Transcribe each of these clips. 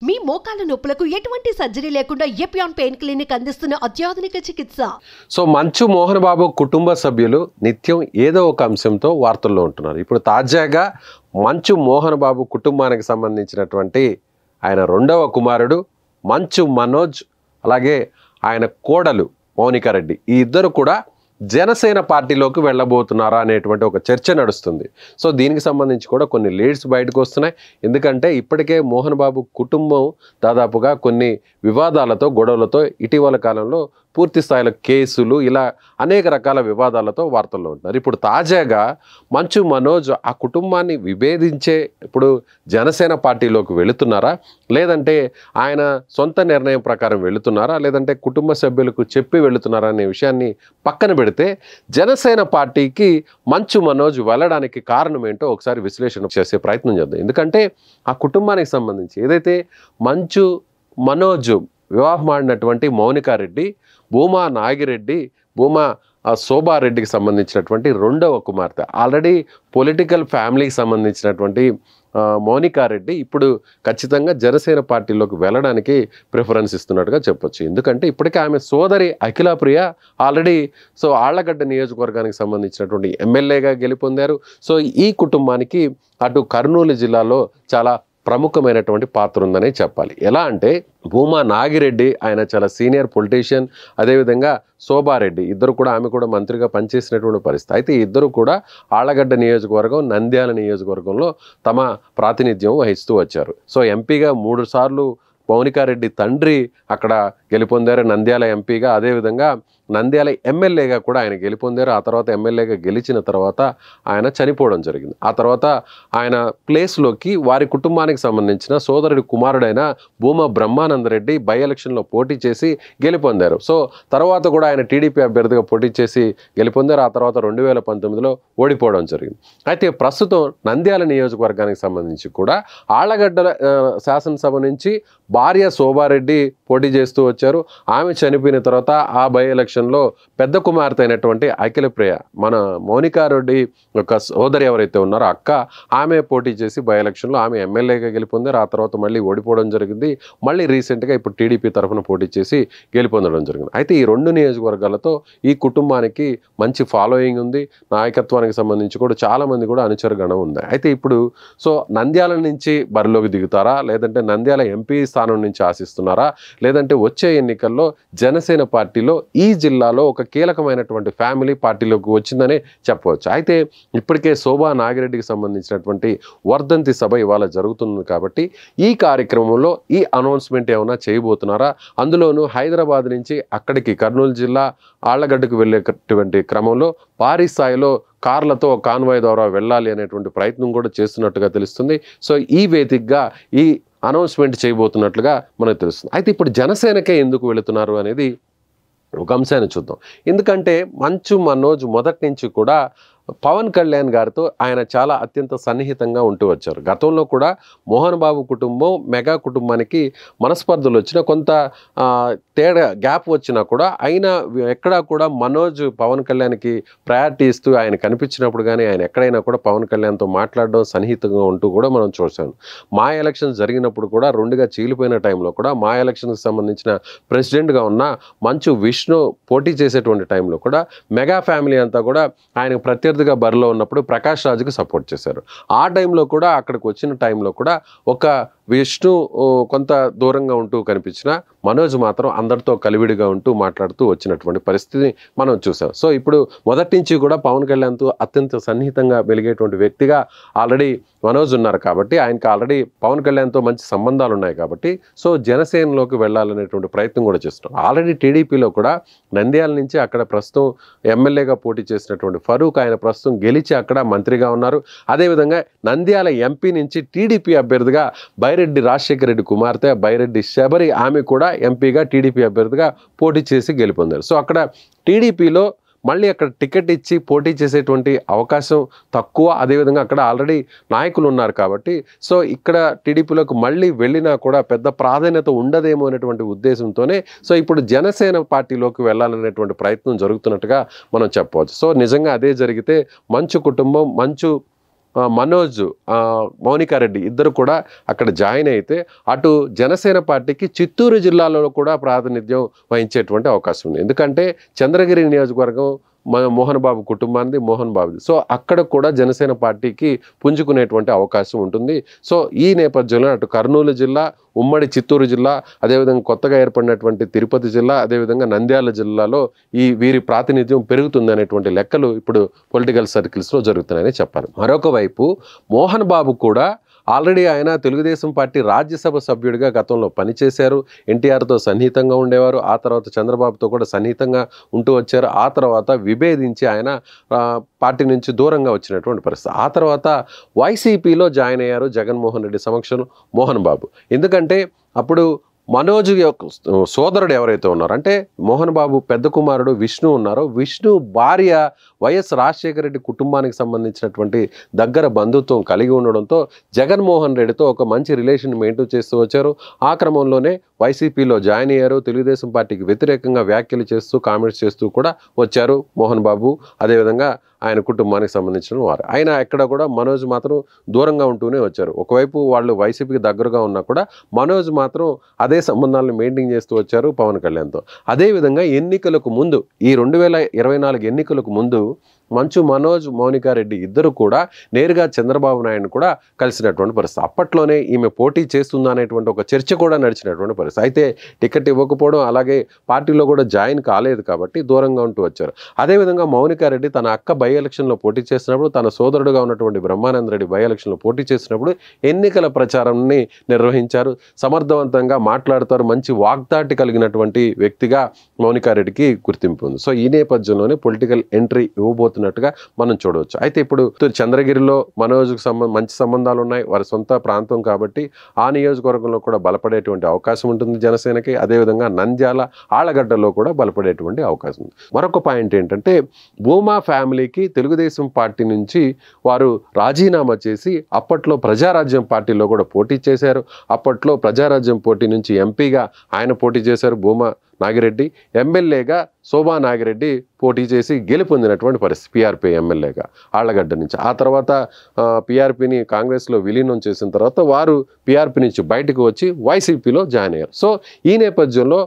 మీ మోకాల నొప్పులకు ఎటువంటి సర్జరీ లేకుండా ఎపియాన్ పెయిన్ క్లినిక్ అందిస్తున్న అత్యాధునిక చికిత్స. సో మంచు మోహన్ బాబు కుటుంబ సభ్యులు నిత్యం ఏదో ఒక అంశంతో వార్తల్లో ఉంటున్నారు. ఇప్పుడు తాజాగా మంచు మోహన్ బాబు కుటుంబానికి సంబంధించినటువంటి ఆయన రెండవ కుమారుడు మంచు మనోజ్, అలాగే ఆయన కోడలు మౌనికా రెడ్డి, ఈ ఇద్దరు కూడా జనసేన పార్టీలోకి వెళ్ళబోతున్నారా అనేటువంటి ఒక చర్చ నడుస్తుంది. సో దీనికి సంబంధించి కూడా కొన్ని లీడ్స్ బయటకు వస్తున్నాయి. ఎందుకంటే ఇప్పటికే మోహన్ బాబు కుటుంబం దాదాపుగా కొన్ని వివాదాలతో, గొడవలతో ఇటీవల కాలంలో పూర్తి స్థాయిలో కేసులు, ఇలా అనేక రకాల వివాదాలతో వార్తల్లో ఉంటున్నారు. ఇప్పుడు తాజాగా మంచు మనోజ్ ఆ కుటుంబాన్ని విభేదించే ఇప్పుడు జనసేన పార్టీలోకి వెళుతున్నారా, లేదంటే ఆయన సొంత నిర్ణయం ప్రకారం వెళుతున్నారా, లేదంటే కుటుంబ సభ్యులకు చెప్పి వెళుతున్నారా అనే విషయాన్ని పక్కన పెడితే జనసేన పార్టీకి మంచు మనోజ్ వెళ్ళడానికి కారణం ఏంటో ఒకసారి విశ్లేషణ చేసే ప్రయత్నం చేద్దాం. ఎందుకంటే ఆ కుటుంబానికి సంబంధించి ఏదైతే మంచు మనోజ్ వివాహమాడినటువంటి మౌనికా రెడ్డి, భూమా నాగిరెడ్డి, భూమా శోభారెడ్డికి సంబంధించినటువంటి రెండవ కుమార్తె, ఆల్రెడీ పొలిటికల్ ఫ్యామిలీకి సంబంధించినటువంటి మౌనికా రెడ్డి ఇప్పుడు ఖచ్చితంగా జనసేన పార్టీలోకి వెళ్ళడానికి ప్రిఫరెన్స్ ఇస్తున్నట్టుగా చెప్పొచ్చు. ఎందుకంటే ఇప్పటికే ఆమె సోదరి అఖిలప్రియ ఆల్రెడీ ఆళ్లగడ్డ నియోజకవర్గానికి సంబంధించినటువంటి ఎమ్మెల్యేగా గెలుపొందారు. సో ఈ కుటుంబానికి అటు కర్నూలు జిల్లాలో చాలా ప్రముఖమైనటువంటి పాత్ర ఉందనే చెప్పాలి. ఎలా అంటే భూమా నాగిరెడ్డి ఆయన చాలా సీనియర్ పొలిటీషియన్, అదేవిధంగా శోభారెడ్డి ఇద్దరు కూడా, ఆమె కూడా మంత్రిగా పనిచేసినటువంటి పరిస్థితి. అయితే ఇద్దరు కూడా ఆళ్లగడ్డ నియోజకవర్గం, నంద్యాల నియోజకవర్గంలో తమ ప్రాతినిధ్యం వహిస్తూ వచ్చారు. సో ఎంపీగా 3 సార్లు మౌనికా రెడ్డి తండ్రి అక్కడ గెలుపొందారు నంద్యాల ఎంపీగా, అదేవిధంగా నంద్యాల ఎమ్మెల్యేగా కూడా ఆయన గెలుపొందారు. ఆ తర్వాత ఎమ్మెల్యేగా గెలిచిన తర్వాత ఆయన చనిపోవడం జరిగింది. ఆ తర్వాత ఆయన ప్లేస్లోకి వారి కుటుంబానికి సంబంధించిన సోదరుడి కుమారుడైన భూమా బ్రహ్మానందరెడ్డి బై ఎలక్షన్లో పోటీ చేసి గెలుపొందారు. సో తర్వాత కూడా ఆయన టీడీపీ అభ్యర్థిగా పోటీ చేసి గెలుపొందారు. ఆ తర్వాత 2019లో ఓడిపోవడం జరిగింది. అయితే ప్రస్తుతం నంద్యాల నియోజకవర్గానికి సంబంధించి కూడా ఆళ్లగడ్డ శాసనసభ నుంచి భార్య శోభారెడ్డి పోటీ చేస్తూ వచ్చారు. ఆమె చనిపోయిన తర్వాత ఆ బై ఎలక్షన్లో పెద్ద కుమార్తె అయినటువంటి అఖిలప్రియ, మన మౌనికా రెడ్డి యొక్క సోదరి ఎవరైతే ఉన్నారో అక్క, ఆమె పోటీ చేసి బై ఎలక్షన్లో ఆమె ఎమ్మెల్యేగా గెలుపొందారు. ఆ తర్వాత మళ్ళీ ఓడిపోవడం జరిగింది. మళ్ళీ రీసెంట్గా ఇప్పుడు టీడీపీ తరఫున పోటీ చేసి గెలుపొందడం జరిగింది. అయితే ఈ 2 నియోజకవర్గాలతో ఈ కుటుంబానికి మంచి ఫాలోయింగ్ ఉంది. నాయకత్వానికి సంబంధించి కూడా చాలామంది కూడా అనుచరగణం ఉంది. అయితే ఇప్పుడు నంద్యాల నుంచి బరిలోకి దిగుతారా, లేదంటే నంద్యాల ఎంపీ స్థానం నుంచి ఆశిస్తున్నారా, లేదంటే వచ్చే ఎన్నికల్లో జనసేన పార్టీలో ఈ జిల్లాలో ఒక కీలకమైనటువంటి ఫ్యామిలీ పార్టీలోకి వచ్చిందనే చెప్పవచ్చు. అయితే ఇప్పటికే శోభా నాగిరెడ్డికి సంబంధించినటువంటి వర్ధంతి సభ ఇవాళ జరుగుతుంది కాబట్టి ఈ కార్యక్రమంలో ఈ అనౌన్స్మెంట్ ఏమైనా చేయబోతున్నారా, అందులోనూ హైదరాబాద్ నుంచి అక్కడికి కర్నూలు జిల్లా ఆళ్లగడ్డకు వెళ్ళేటువంటి క్రమంలో భారీ స్థాయిలో కార్లతో కాన్వాయ్ ద్వారా వెళ్ళాలి అనేటువంటి ప్రయత్నం కూడా చేస్తున్నట్టుగా తెలుస్తుంది. సో ఈ వేదికగా ఈ అనౌన్స్మెంట్ చేయబోతున్నట్లుగా మనకు తెలుస్తుంది. అయితే ఇప్పుడు జనసేనకే ఎందుకు వెళుతున్నారు అనేది ఒక అంశాన్ని చూద్దాం. ఎందుకంటే మంచు మనోజ్ మొదటి నుంచి కూడా పవన్ కళ్యాణ్ గారితో ఆయన చాలా అత్యంత సన్నిహితంగా ఉంటూ వచ్చారు. గతంలో కూడా మోహన్ బాబు కుటుంబం మెగా కుటుంబానికి మనస్పర్ధలు వచ్చినా, కొంత తేడా గ్యాప్ వచ్చినా కూడా అయినా ఎక్కడా కూడా మనోజ్ పవన్ కళ్యాణ్కి ప్రయారిటీ ఇస్తూ ఆయన కనిపించినప్పుడు కానీ ఆయన ఎక్కడైనా కూడా పవన్ కళ్యాణ్తో మాట్లాడడం, సన్నిహితంగా ఉంటూ కూడా మనం చూసాము. మా ఎలక్షన్ జరిగినప్పుడు కూడా 2గా చీలిపోయిన టైంలో కూడా మా ఎలక్షన్కి సంబంధించిన ప్రెసిడెంట్గా ఉన్న మంచు విష్ణు పోటీ చేసేటువంటి టైంలో కూడా మెగా ఫ్యామిలీ అంతా కూడా ఆయనకు ప్రత్యర్థి బరిలో ఉన్నప్పుడు ప్రకాష్ రాజుకి సపోర్ట్ చేశారు. ఆ టైంలో కూడా అక్కడికి వచ్చిన టైంలో కూడా ఒక విష్ణు కొంత దూరంగా ఉంటూ కనిపించిన మనోజ్ మాత్రం అందరితో కలివిడిగా ఉంటూ మాట్లాడుతూ వచ్చినటువంటి పరిస్థితిని మనం చూసాం. సో ఇప్పుడు మొదటి నుంచి కూడా పవన్ కళ్యాణ్తో అత్యంత సన్నిహితంగా వెలిగేటువంటి వ్యక్తిగా ఆల్రెడీ మనోజ్ ఉన్నారు కాబట్టి, ఆయనకి ఆల్రెడీ పవన్ కళ్యాణ్తో మంచి సంబంధాలు ఉన్నాయి కాబట్టి జనసేనలోకి వెళ్ళాలనేటువంటి ప్రయత్నం కూడా చేస్తున్నారు. ఆల్రెడీ టీడీపీలో కూడా నంద్యాల నుంచి అక్కడ ప్రస్తుతం ఎమ్మెల్యేగా పోటీ చేసినటువంటి ఫరూక్, ఆయన ప్రస్తుతం గెలిచి అక్కడ మంత్రిగా ఉన్నారు. అదేవిధంగా నంద్యాల ఎంపీ నుంచి టీడీపీ అభ్యర్థిగా బైరెడ్డి రాజశేఖర రెడ్డి కుమార్తె బైరెడ్డి శబరి, ఆమె కూడా ఎంపీగా టీడీపీ అభ్యర్థిగా పోటీ చేసి గెలుపొందారు. సో అక్కడ టీడీపీలో మళ్ళీ అక్కడ టికెట్ ఇచ్చి పోటీ చేసేటువంటి అవకాశం తక్కువ. అదేవిధంగా అక్కడ ఆల్రెడీ నాయకులు ఉన్నారు కాబట్టి ఇక్కడ టీడీపీలోకి మళ్ళీ వెళ్ళినా కూడా పెద్ద ప్రాధాన్యత ఉండదేమో అనేటువంటి ఉద్దేశంతోనే ఇప్పుడు జనసేన పార్టీలోకి వెళ్ళాలనేటువంటి ప్రయత్నం జరుగుతున్నట్టుగా మనం చెప్పవచ్చు. నిజంగా అదే జరిగితే మంచు కుటుంబం, మంచు మనోజ్, మౌనికారెడ్డి ఇద్దరు కూడా అక్కడ జాయిన్ అయితే అటు జనసేన పార్టీకి చిత్తూరు జిల్లాలో కూడా ప్రాతినిధ్యం వహించేటువంటి అవకాశం ఉంది. ఎందుకంటే చంద్రగిరి నియోజకవర్గం మోహన్ బాబు కుటుంబానికి మోహన్ బాబుది. సో అక్కడ కూడా జనసేన పార్టీకి పుంజుకునేటువంటి అవకాశం ఉంటుంది. సో ఈ నేపథ్యంలో అటు కర్నూలు జిల్లా, ఉమ్మడి చిత్తూరు జిల్లా, అదేవిధంగా కొత్తగా ఏర్పడినటువంటి తిరుపతి జిల్లా, అదేవిధంగా నంద్యాల జిల్లాలో వీరి ప్రాతినిధ్యం పెరుగుతుంది అనేటువంటి లెక్కలు ఇప్పుడు పొలిటికల్ సర్కిల్స్లో జరుగుతున్నాయని చెప్పాలి. మరొక వైపు మోహన్ బాబు కూడా ఆల్రెడీ ఆయన తెలుగుదేశం పార్టీ రాజ్యసభ సభ్యుడిగా గతంలో పనిచేశారు. ఎన్టీఆర్తో సన్నిహితంగా ఉండేవారు. ఆ తర్వాత చంద్రబాబుతో కూడా సన్నిహితంగా ఉంటూ వచ్చారు. ఆ తర్వాత విభేదించి ఆయన పార్టీ నుంచి దూరంగా వచ్చినటువంటి పరిస్థితి. ఆ తర్వాత వైసీపీలో జాయిన్ అయ్యారు జగన్మోహన్ రెడ్డి సమక్షంలో మోహన్ బాబు. ఎందుకంటే అప్పుడు మనోజ్ యొక్క సోదరుడు ఎవరైతే ఉన్నారో, అంటే మోహన్ బాబు పెద్ద కుమారుడు విష్ణు ఉన్నారో, విష్ణు భార్య వైఎస్ రాజశేఖర రెడ్డి కుటుంబానికి సంబంధించినటువంటి దగ్గర బంధుత్వం కలిగి ఉండడంతో జగన్మోహన్ రెడ్డితో ఒక మంచి రిలేషన్ మెయింటైన్ చేస్తూ వచ్చారు. ఆ క్రమంలోనే వైసీపీలో జాయిన్ అయ్యారు. తెలుగుదేశం పార్టీకి వ్యతిరేకంగా వ్యాఖ్యలు చేస్తూ కామెంట్స్ చేస్తూ కూడా వచ్చారు మోహన్ బాబు, అదేవిధంగా ఆయన కుటుంబానికి సంబంధించిన వారు. ఆయన ఎక్కడ కూడా మనోజ్ మాత్రం దూరంగా ఉంటూనే వచ్చారు. ఒకవైపు వాళ్ళు వైసీపీకి దగ్గరగా ఉన్నా కూడా మనోజ్ మాత్రం అదే సంబంధాలను మెయింటైన్ చేస్తూ వచ్చారు పవన్ కళ్యాణ్తో. అదేవిధంగా ఎన్నికలకు ముందు, ఈ 2024 ఎన్నికలకు ముందు మంచు మనోజ్, మౌనికారెడ్డి ఇద్దరు కూడా నేరుగా చంద్రబాబు నాయుడు కూడా కలిసినటువంటి పరిస్థితి. అప్పట్లోనే ఈమె పోటీ చేస్తుందా అనేటువంటి ఒక చర్చ కూడా నడిచినటువంటి పరిస్థితి. అయితే టికెట్ ఇవ్వకపోవడం, అలాగే పార్టీలో కూడా జాయిన్ కాలేదు కాబట్టి దూరంగా ఉంటూ వచ్చారు. అదేవిధంగా మౌనికారెడ్డి తన అక్క బై ఎలక్షన్లో పోటీ చేసినప్పుడు, తన సోదరుడుగా ఉన్నటువంటి బ్రహ్మానంద రెడ్డి బై ఎలక్షన్లో పోటీ చేసినప్పుడు ఎన్నికల ప్రచారాన్ని నిర్వహించారు. సమర్థవంతంగా మాట్లాడతారు. మంచి వాగ్దాటి కలిగినటువంటి వ్యక్తిగా మౌనికారెడ్డికి గుర్తింపు ఉంది. సో ఈ నేపథ్యంలోనే పొలిటికల్ ఎంట్రీ ఇవ్వబోతున్నట్టుగా మనం చూడవచ్చు. అయితే ఇప్పుడు చంద్రగిరిలో మనోజ్కు మంచి సంబంధాలు ఉన్నాయి. వారి సొంత ప్రాంతం కాబట్టి ఆ నియోజకవర్గంలో కూడా బలపడేటువంటి అవకాశం ఉంటుంది జనసేనకి. అదేవిధంగా నంద్యాల, ఆళ్లగడ్డలో కూడా బలపడేటువంటి అవకాశం ఉంది. మరొక పాయింట్ ఏంటంటే, భూమా ఫ్యామిలీకి తెలుగుదేశం పార్టీ నుంచి వారు రాజీనామా చేసి అప్పట్లో ప్రజారాజ్యం పార్టీలో కూడా పోటీ చేశారు. అప్పట్లో ప్రజారాజ్యం పోటీ నుంచి ఎంపీగా ఆయన పోటీ చేశారు భూమా నాగిరెడ్డి, ఎమ్మెల్యేగా శోభా నాగిరెడ్డి పోటీ చేసి గెలుపొందినటువంటి పరిస్థితి పీఆర్పీ ఎమ్మెల్యేగా ఆళ్లగడ్డ నుంచి. ఆ తర్వాత పీఆర్పీని కాంగ్రెస్లో విలీనం చేసిన తర్వాత వారు పీఆర్పీ నుంచి బయటకు వచ్చి వైసీపీలో జాయిన్ అయ్యారు. సో ఈ నేపథ్యంలో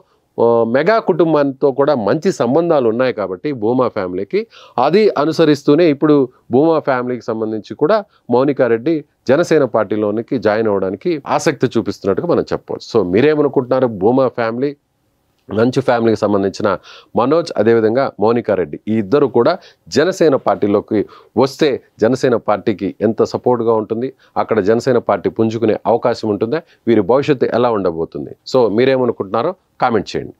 మెగా కుటుంబంతో కూడా మంచి సంబంధాలు ఉన్నాయి కాబట్టి భూమా ఫ్యామిలీకి, అది అనుసరిస్తూనే ఇప్పుడు భూమా ఫ్యామిలీకి సంబంధించి కూడా మౌనికారెడ్డి జనసేన పార్టీలోనికి జాయిన్ అవ్వడానికి ఆసక్తి చూపిస్తున్నట్టుగా మనం చెప్పవచ్చు. సో మీరేమనుకుంటున్నారు? భూమా ఫ్యామిలీ, మంచు ఫ్యామిలీకి సంబంధించిన మనోజ్, అదేవిధంగా మౌనికారెడ్డి ఈ ఇద్దరు కూడా జనసేన పార్టీలోకి వస్తే జనసేన పార్టీకి ఎంత సపోర్ట్గా ఉంటుంది, అక్కడ జనసేన పార్టీ పుంజుకునే అవకాశం ఉంటుందా, వీరి భవిష్యత్తు ఎలా ఉండబోతుంది? సో మీరేమనుకుంటున్నారో కామెంట్ చేయండి.